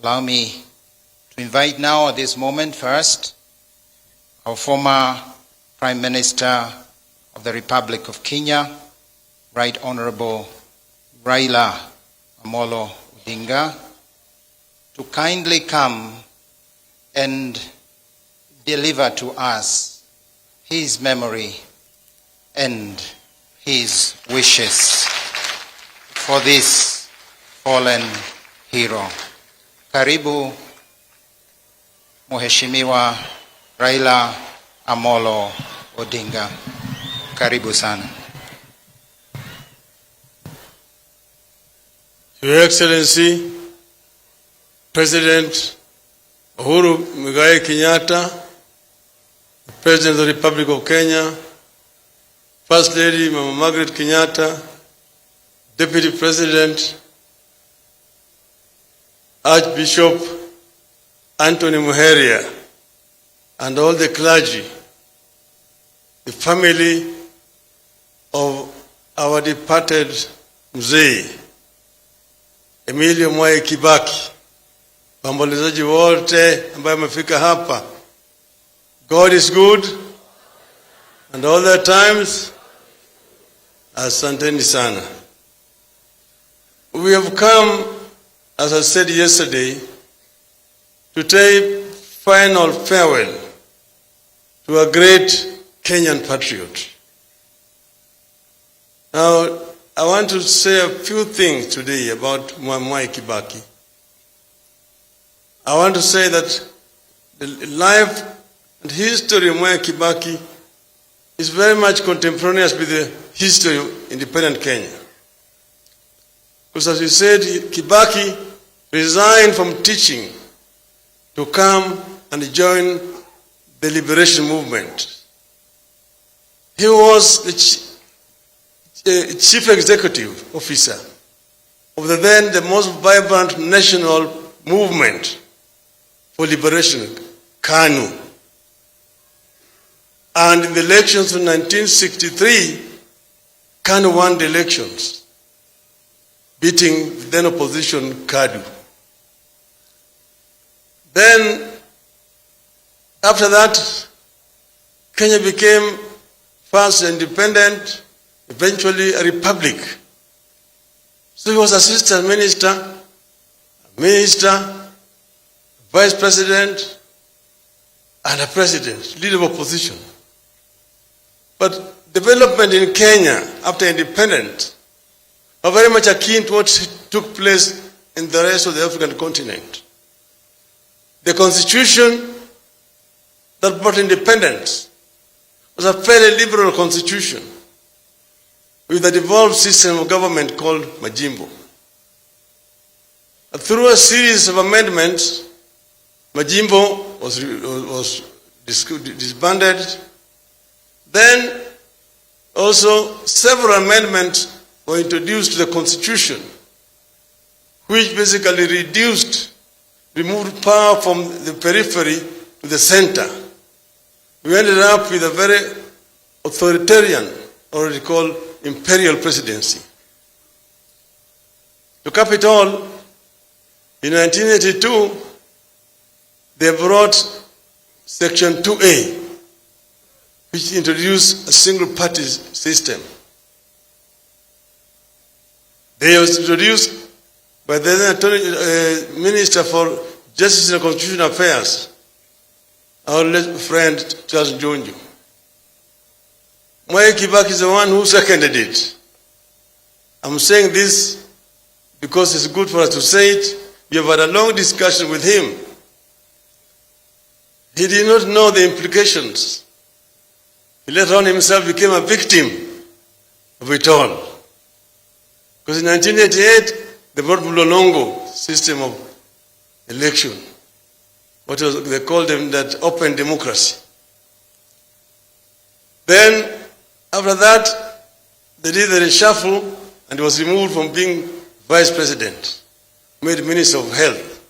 Allow me to invite now at this moment first our former Prime Minister of the Republic of Kenya, Right Honorable Raila Odinga, to kindly come and deliver to us his memory and his wishes for this fallen hero. Karibu Mheshimiwa Raila Amolo Odinga. Karibu sana. Your Excellency, President Uhuru Kenyatta, President of the Republic of Kenya, First Lady Mama Margaret Kenyatta, Deputy President Archbishop Anthony Muheria, and all the clergy, the family of our departed Mzee Emilio Mwai Kibaki, waombolezaji wote ambao wamefika hapa. God is good and all the times. Asanteni sana. We have come, as I said yesterday, to take final farewell to a great Kenyan patriot. Now, I want to say a few things today about Mwai Kibaki. I want to say that the life and history of Mwai Kibaki is very much contemporaneous with the history of independent Kenya. Because as you said, Kibaki resigned from teaching to come and join the liberation movement. He was the chief executive officer of the most vibrant national movement for liberation, KANU. And in the elections of 1963, KANU won the elections, beating the then opposition KADU. Then, after that, Kenya became first independent, eventually a republic. So he was assistant minister, vice president, and a president, leader of opposition. But development in Kenya after independence are very much akin to what took place in the rest of the African continent. The constitution that brought independence was a fairly liberal constitution with a devolved system of government called Majimbo. Through a series of amendments, Majimbo was disbanded. Then also several amendments were introduced to the constitution, which basically removed power from the periphery to the center. We ended up with a very authoritarian, or what we call imperial presidency. To cap it all, in 1982, they brought Section 2A, which introduced a single-party system. They was introduced by the then Minister for Justice and Constitutional Affairs, our friend Charles Njonjo. Mwai Kibaki is the one who seconded it. I'm saying this because it's good for us to say it. We have had a long discussion with him. He did not know the implications. He later on himself became a victim of it all. Because in 1988, they brought Mlolongo system of election. They called them that open democracy. Then, after that, they did the reshuffle and was removed from being vice president, made minister of health.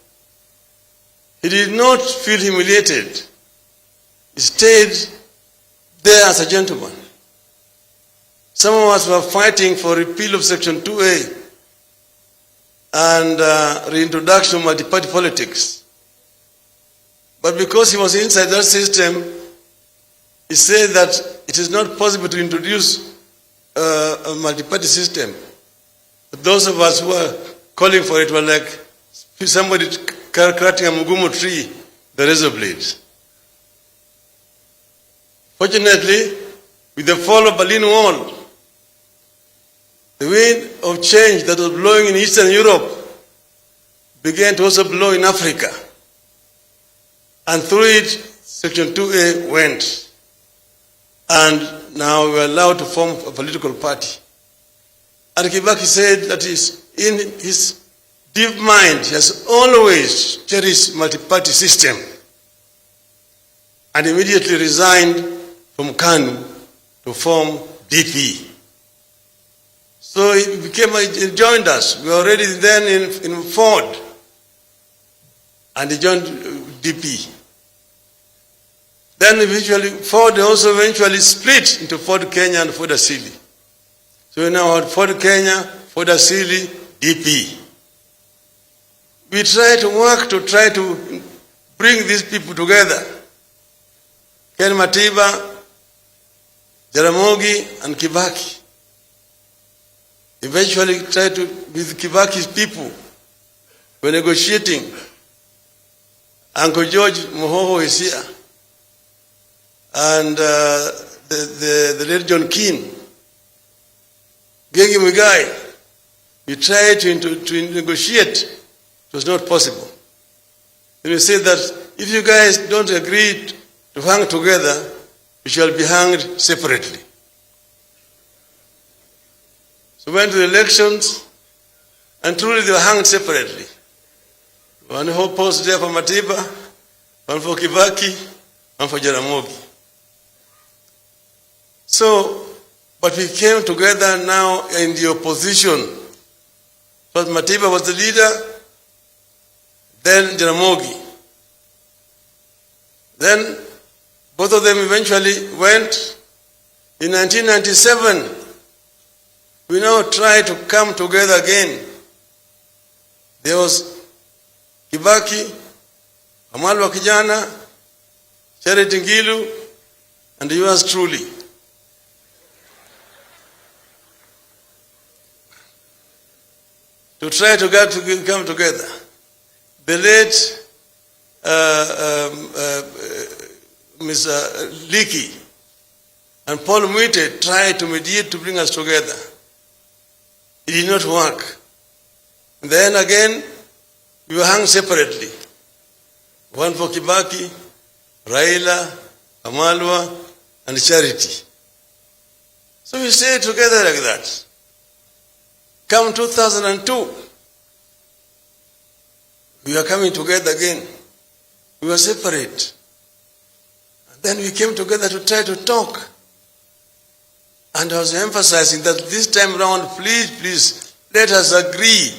He did not feel humiliated. He stayed there as a gentleman. Some of us were fighting for repeal of Section 2A. and reintroduction of multi-party politics. But because he was inside that system, he said that it is not possible to introduce a multi-party system. But those of us who are calling for it were like somebody cutting a mugumo tree, the razor blades. Fortunately, with the fall of Berlin Wall, the wind of change that was blowing in Eastern Europe began to also blow in Africa. And through it, Section 2A went. And now we are allowed to form a political party. And Kibaki said that in his deep mind, he has always cherished multi-party system. And immediately resigned from KANU to form DP. So he joined us. We were already then in Ford. And he joined DP. Then Ford also eventually split into Ford Kenya and Ford Asili. So we now have Ford Kenya, Ford Asili, DP. We try to bring these people together. Ken Matiba, Jaramogi, and Kibaki. Eventually tried to, with Kibaki's people, were negotiating. Uncle George Mohoho is here. And the late John Keane, Gengi Mugai, we tried to negotiate. It was not possible. And we said that if you guys don't agree to hang together, we shall be hanged separately. So we went to the elections, and truly they were hanged separately. One whole post there for Matiba, one for Kibaki, one for Jaramogi. So, but we came together now in the opposition. First Matiba was the leader, then Jaramogi. Then both of them eventually went. In 1997, we now tried to come together again. There was Kibaki, Amalwa Kijana, Charity Ngilu, and yours truly. To try to come together. The late Mr. Leakey and Paul Mwite tried to mediate to bring us together. It did not work. Then again, we were hung separately. One for Kibaki, Raila, Amalwa, and Charity. So we stayed together like that. Come 2002, we were coming together again. We were separate. And then we came together to try to talk. And I was emphasizing that this time around, please, let us agree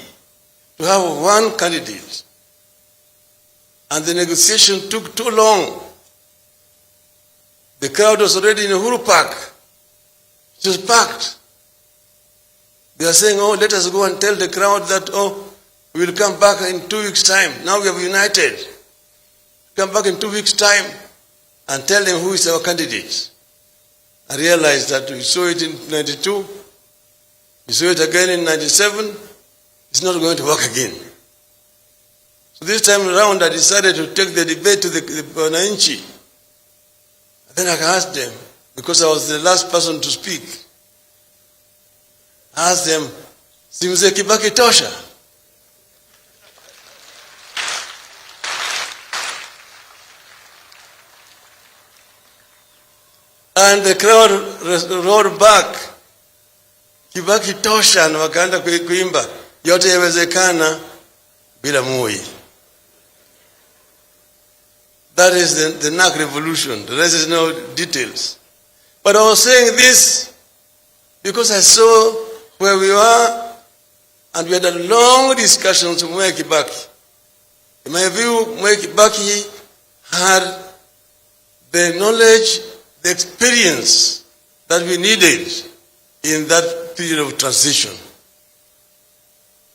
to have one candidate. And the negotiation took too long. The crowd was already in Uhuru Park. It was packed. They are saying, oh, let us go and tell the crowd that, oh, we will come back in 2 weeks' time. Now we have united. Come back in 2 weeks' time and tell them who is our candidate. I realized that we saw it in 92, we saw it again in 97, it's not going to work again. So this time around I decided to take the debate to the Wananchi. Then I asked them, because I was the last person to speak, I asked them, Simze Kibaki tosha? And the crowd roared back, Kibaki tosha, na wakaanza kuimba, yote yawezekana bila Moi. That is the NAC revolution. The rest is no details. But I was saying this because I saw where we were, and we had a long discussion with Mwai Kibaki. In my view, Mwai Kibaki had the knowledge, the experience that we needed in that period of transition.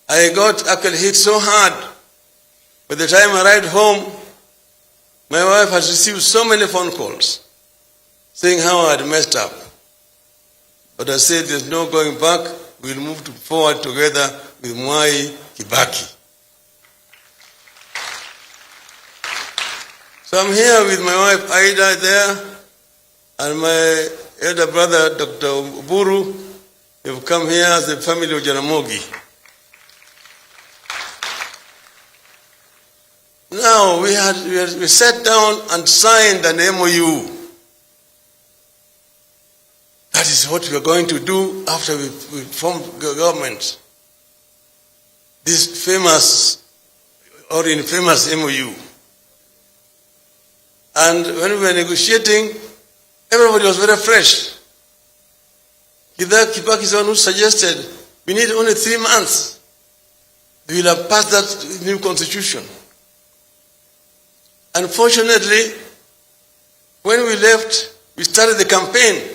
I got actually hit so hard. By the time I arrived home, my wife has received so many phone calls saying how I had messed up. But I said there's no going back. We'll move forward together with Mwai Kibaki. So I'm here with my wife Aida there, and my elder brother Dr. Uhuru. They've come here as the family of Jaramogi. Now we sat down and signed an MOU. That is what we are going to do after we form government. This famous or infamous MOU. And when we were negotiating, everybody was very fresh. Kibaki is the one who suggested we need only 3 months. We will have passed that new constitution. Unfortunately, when we left, we started the campaign.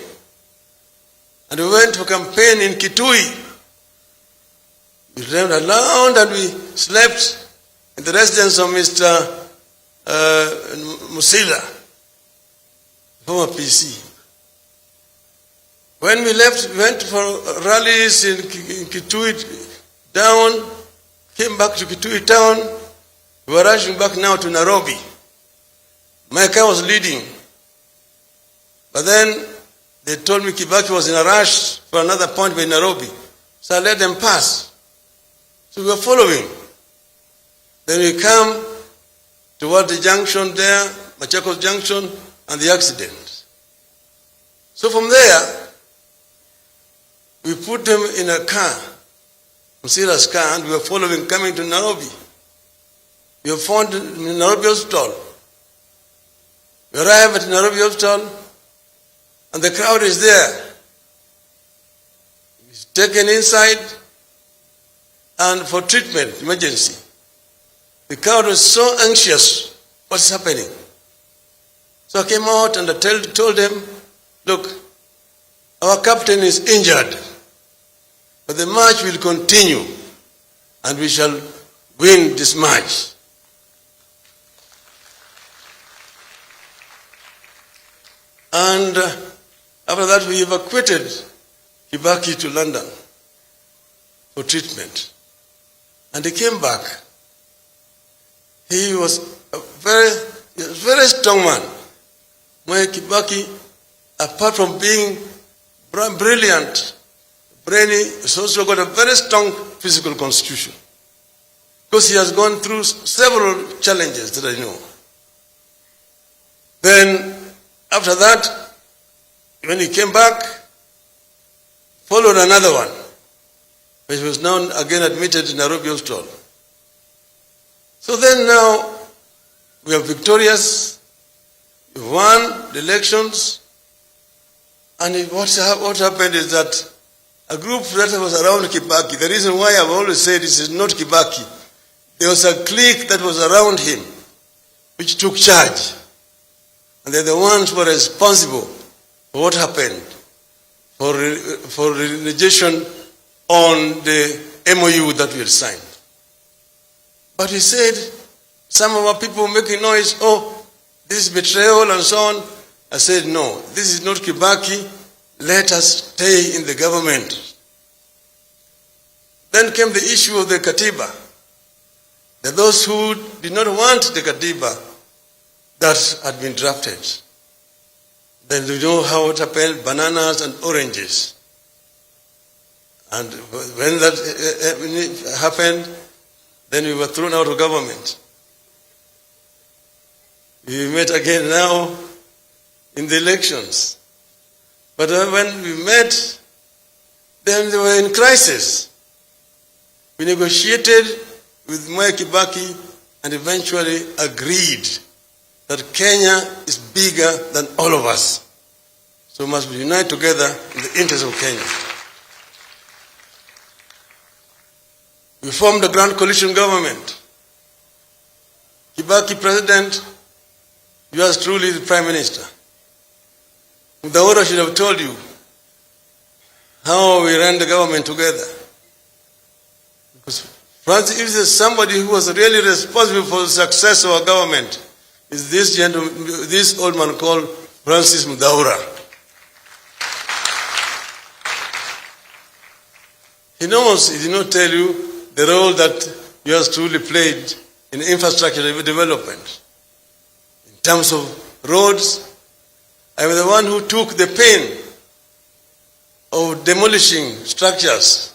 And we went for campaign in Kitui. We ran around and we slept in the residence of Mr. Musila, former PC. When we left, we went for rallies in Kitui town, came back to Kitui town. We were rushing back now to Nairobi. My car was leading. But then they told me Kibaki was in a rush for another appointment in Nairobi. So I let them pass. So we were following. Then we come toward the junction there, Machakos Junction, and the accident. So from there, we put them in a car, Musila's car, and we were following, coming to Nairobi. We were found in Nairobi Hospital. We arrived at Nairobi Hospital, and the crowd is there. He's taken inside and for treatment, emergency. The crowd was so anxious, what's happening? So I came out and I told them, look, our captain is injured, but the march will continue and we shall win this march. And after that, we evacuated Kibaki to London for treatment. And he came back. He was a very strong man. Mwai Kibaki, apart from being brilliant, brainy, has also got a very strong physical constitution. Because he has gone through several challenges that I know. Then, after that, when he came back, followed another one, which was now again admitted in Nairobi Hospital. So then now, we are victorious, we won the elections, and what happened is that a group that was around Kibaki, the reason why I've always said this is not Kibaki, there was a clique that was around him, which took charge. And they're the ones who were responsible for what happened, for relegation on the MOU that we had signed. But he said, some of our people making noise, oh, this is betrayal and so on. I said, no, this is not Kibaki. Let us stay in the government. Then came the issue of the Katiba. That those who did not want the Katiba that had been drafted. Then you know how it happened, bananas and oranges. And when that happened, then we were thrown out of government. We met again now in the elections. But when we met, then they were in crisis. We negotiated with Mwai Kibaki and eventually agreed that Kenya is bigger than all of us. So we must unite together in the interest of Kenya. We formed a grand coalition government. Kibaki president, yours truly the prime minister. The order should have told you how we ran the government together. Because Francis, if there's somebody who was really responsible for the success of our government, is this gentleman, this old man called Francis Mdaura. He did not tell you the role that he has truly played in infrastructure development. In terms of roads, I was the one who took the pain of demolishing structures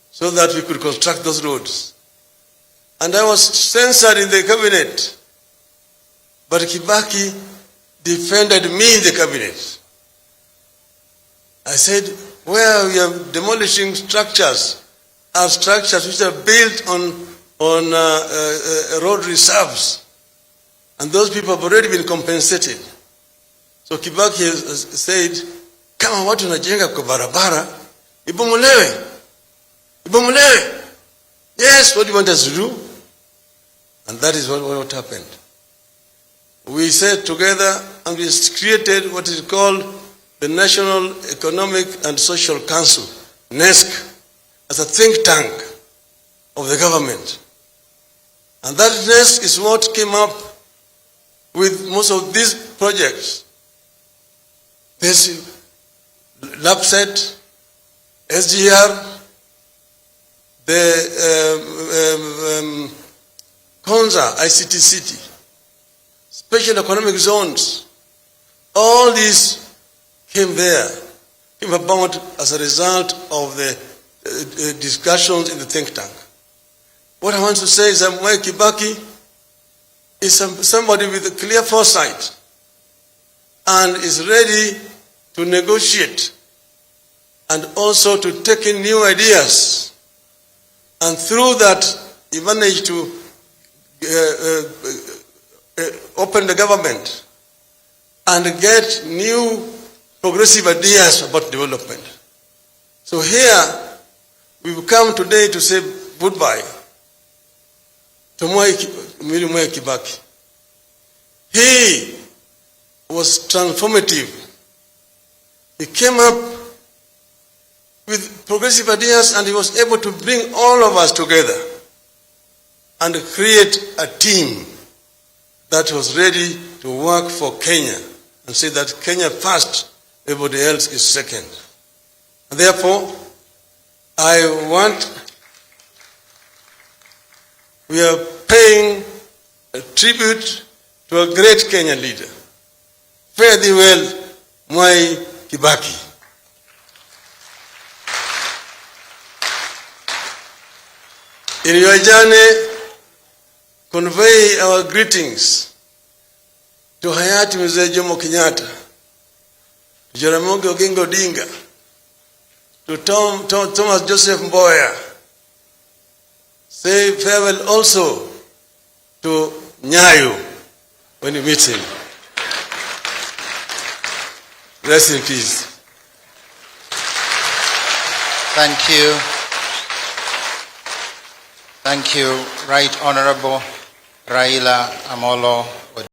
so that we could construct those roads. And I was censored in the cabinet, but Kibaki defended me in the cabinet. I said, where we are demolishing structures are structures which are built on road reserves, and those people have already been compensated. So Kibaki said, kama watu wanajenga kwa barabara, ibomolewe. Yes, what do you want us to do? And that is what happened. We sat together and we created what is called the National Economic and Social Council, NESC, as a think tank of the government. And that NESC is what came up with most of these projects. This LAPSET, SGR, the Konza, ICT City, special economic zones, all these came about as a result of the discussions in the think tank. What I want to say is that Mwai Kibaki is somebody with a clear foresight and is ready to negotiate and also to take in new ideas. And through that, he managed to open the government and get new progressive ideas about development. So here, we've come today to say goodbye to Mwai Kibaki. He was transformative. He came up with progressive ideas and he was able to bring all of us together and create a team that was ready to work for Kenya and say that Kenya first, everybody else is second. And therefore, we are paying a tribute to a great Kenyan leader. Fare thee well, Mwai Kibaki. In your journey, convey our greetings to Hayati Mzee Jomo Kenyatta, to Jaramogi Oginga Odinga, to Thomas Joseph Mboya. Say farewell also to Nyayo when you meet him. Rest in peace. Thank you. Thank you, Right Honorable Raila Odinga.